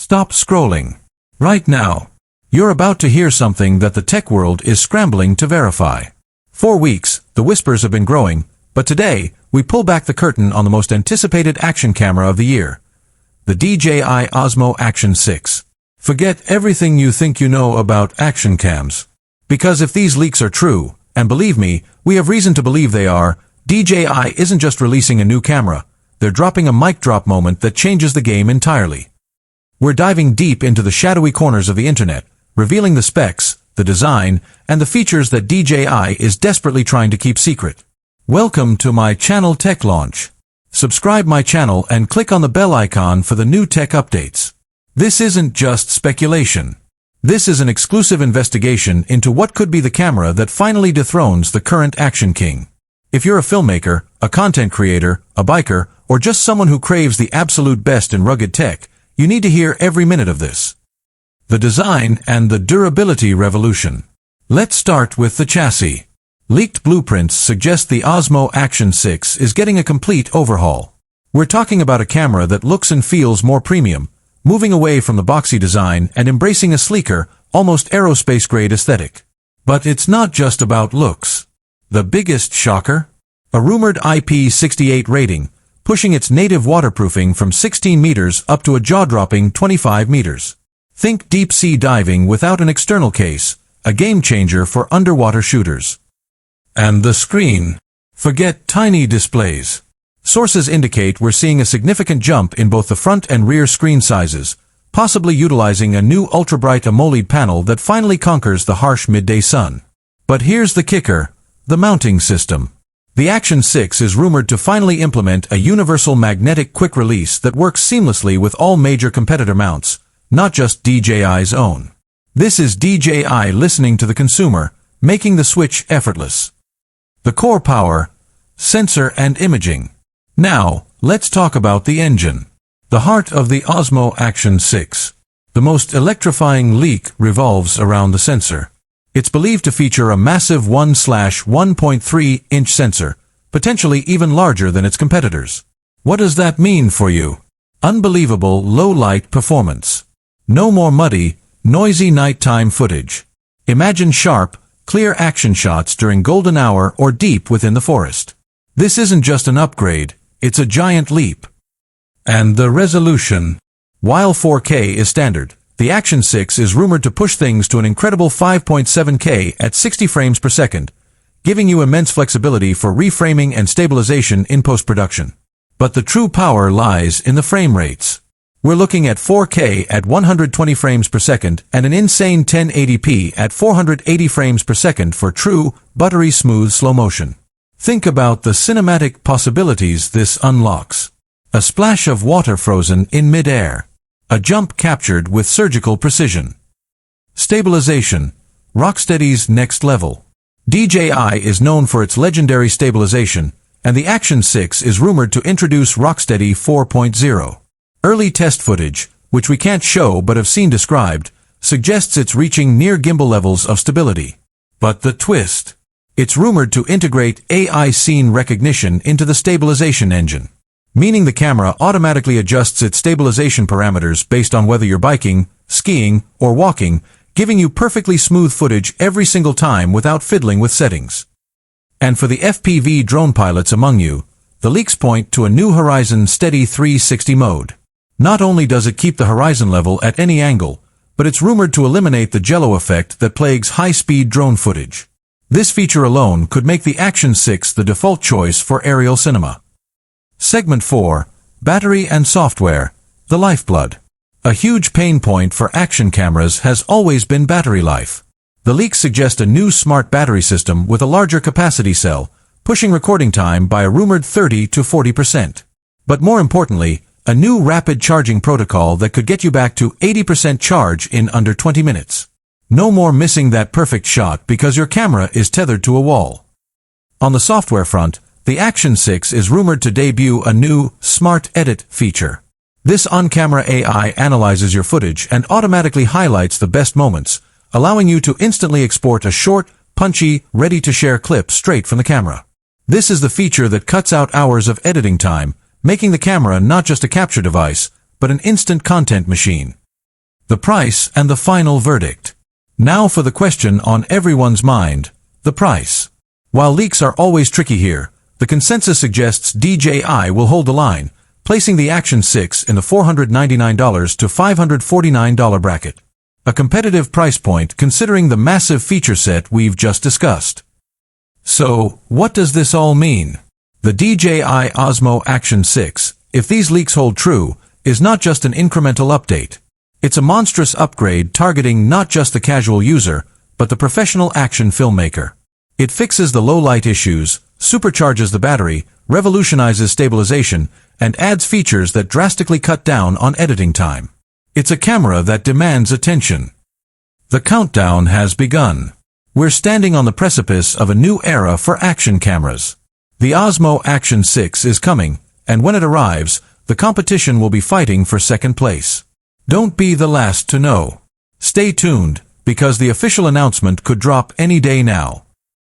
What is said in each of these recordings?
Stop scrolling. Right now. You're about to hear something that the tech world is scrambling to verify. For weeks, the whispers have been growing, but today, we pull back the curtain on the most anticipated action camera of the year. The DJI Osmo Action 6. Forget everything you think you know about action cams. Because if these leaks are true, and believe me, we have reason to believe they are, DJI isn't just releasing a new camera, they're dropping a mic drop moment that changes the game entirely. We're diving deep into the shadowy corners of the internet, revealing the specs, the design, and the features that DJI is desperately trying to keep secret. Welcome to my channel Tech Launch. Subscribe my channel and click on the bell icon for the new tech updates. This isn't just speculation. This is an exclusive investigation into what could be the camera that finally dethrones the current action king. If you're a filmmaker, a content creator, a biker, or just someone who craves the absolute best in rugged tech, you need to hear every minute of this. The design and the durability revolution. Let's start with the chassis. Leaked blueprints suggest the Osmo Action 6 is getting a complete overhaul. We're talking about a camera that looks and feels more premium, moving away from the boxy design and embracing a sleeker, almost aerospace-grade aesthetic. But it's not just about looks. The biggest shocker? A rumored IP68 rating, pushing its native waterproofing from 16 meters up to a jaw-dropping 25 meters. Think deep-sea diving without an external case, a game-changer for underwater shooters. And the screen. Forget tiny displays. Sources indicate we're seeing a significant jump in both the front and rear screen sizes, possibly utilizing a new ultra-bright AMOLED panel that finally conquers the harsh midday sun. But here's the kicker, the mounting system. The Action 6 is rumored to finally implement a universal magnetic quick release that works seamlessly with all major competitor mounts, not just DJI's own. This is DJI listening to the consumer, making the switch effortless. The core power, sensor and imaging. Now, let's talk about the engine. The heart of the Osmo Action 6. The most electrifying leak revolves around the sensor. It's believed to feature a massive 1/1.3-inch sensor, potentially even larger than its competitors. What does that mean for you? Unbelievable low-light performance. No more muddy, noisy nighttime footage. Imagine sharp, clear action shots during golden hour or deep within the forest. This isn't just an upgrade, it's a giant leap. And the resolution. While 4K is standard, the Action 6 is rumored to push things to an incredible 5.7K at 60 frames per second, giving you immense flexibility for reframing and stabilization in post-production. But the true power lies in the frame rates. We're looking at 4K at 120 frames per second and an insane 1080p at 480 frames per second for true, buttery smooth slow motion. Think about the cinematic possibilities this unlocks. A splash of water frozen in mid-air. A jump captured with surgical precision. Stabilization. Rocksteady's next level. DJI is known for its legendary stabilization, and the Action 6 is rumored to introduce Rocksteady 4.0. Early test footage, which we can't show but have seen described, suggests it's reaching near gimbal levels of stability. But the twist. It's rumored to integrate AI scene recognition into the stabilization engine, meaning the camera automatically adjusts its stabilization parameters based on whether you're biking, skiing, or walking, giving you perfectly smooth footage every single time without fiddling with settings. And for the FPV drone pilots among you, the leaks point to a new Horizon Steady 360 mode. Not only does it keep the horizon level at any angle, but it's rumored to eliminate the jello effect that plagues high-speed drone footage. This feature alone could make the Action 6 the default choice for aerial cinema. Segment 4. Battery and software. The lifeblood. A huge pain point for action cameras has always been battery life. The leaks suggest a new smart battery system with a larger capacity cell, pushing recording time by a rumored 30 to 40%. But more importantly, a new rapid charging protocol that could get you back to 80% charge in under 20 minutes. No more missing that perfect shot because your camera is tethered to a wall. On the software front, the Action 6 is rumored to debut a new Smart Edit feature. This on-camera AI analyzes your footage and automatically highlights the best moments, allowing you to instantly export a short, punchy, ready-to-share clip straight from the camera. This is the feature that cuts out hours of editing time, making the camera not just a capture device, but an instant content machine. the price and the final verdict. Now for the question on everyone's mind, the price. While leaks are always tricky here, the consensus suggests DJI will hold the line, placing the Action 6 in the $499 to $549 bracket. A competitive price point considering the massive feature set we've just discussed. So, what does this all mean? The DJI Osmo Action 6, if these leaks hold true, is not just an incremental update. It's a monstrous upgrade targeting not just the casual user, but the professional action filmmaker. It fixes the low light issues, supercharges the battery, revolutionizes stabilization, and adds features that drastically cut down on editing time. It's a camera that demands attention. The countdown has begun. We're standing on the precipice of a new era for action cameras. The Osmo Action 6 is coming, and when it arrives, the competition will be fighting for second place. Don't be the last to know. Stay tuned, because the official announcement could drop any day now.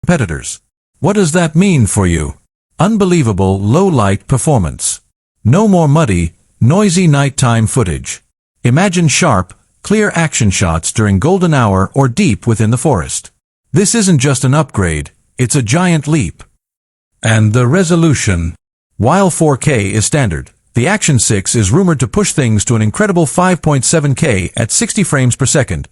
Competitors. What does that mean for you? Unbelievable low-light performance. No more muddy, noisy nighttime footage. Imagine sharp, clear action shots during golden hour or deep within the forest. This isn't just an upgrade, it's a giant leap. And the resolution. While 4K is standard, the Action 6 is rumored to push things to an incredible 5.7K at 60 frames per second,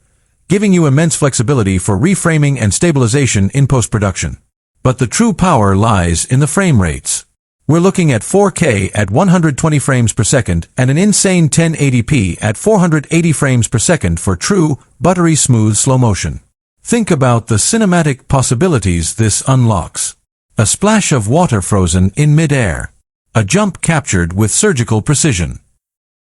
giving you immense flexibility for reframing and stabilization in post-production. But the true power lies in the frame rates. We're looking at 4K at 120 frames per second and an insane 1080p at 480 frames per second for true, buttery smooth slow motion. Think about the cinematic possibilities this unlocks. A splash of water frozen in mid-air. A jump captured with surgical precision.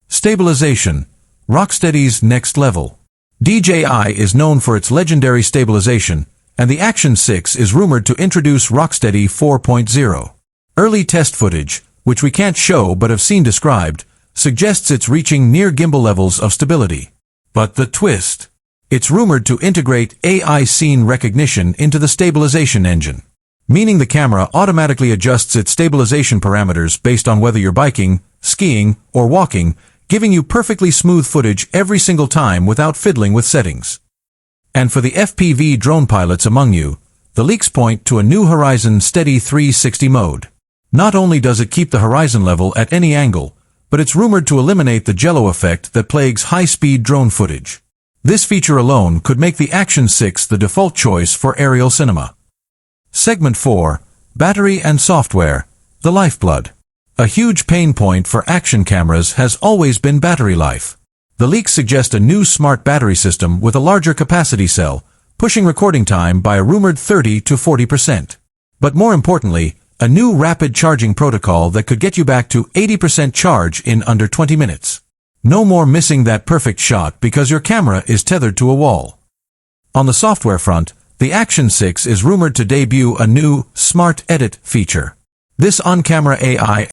Stabilization. Rocksteady's next level. DJI is known for its legendary stabilization, and the Action 6 is rumored to introduce Rocksteady 4.0. Early test footage, which we can't show but have seen described, suggests it's reaching near gimbal levels of stability. But the twist. It's rumored to integrate AI scene recognition into the stabilization engine, meaning the camera automatically adjusts its stabilization parameters based on whether you're biking, skiing, or walking, giving you perfectly smooth footage every single time without fiddling with settings. And for the FPV drone pilots among you, the leaks point to a new Horizon Steady 360 mode. Not only does it keep the horizon level at any angle, but it's rumored to eliminate the jello effect that plagues high-speed drone footage. This feature alone could make the Action 6 the default choice for aerial cinema. Segment 4. Battery and software. The lifeblood. A huge pain point for action cameras has always been battery life. The leaks suggest a new smart battery system with a larger capacity cell, pushing recording time by a rumored 30 to 40%. But more importantly, a new rapid charging protocol that could get you back to 80% charge in under 20 minutes. No more missing that perfect shot because your camera is tethered to a wall. On the software front, the Action 6 is rumored to debut a new Smart Edit feature. This on-camera AI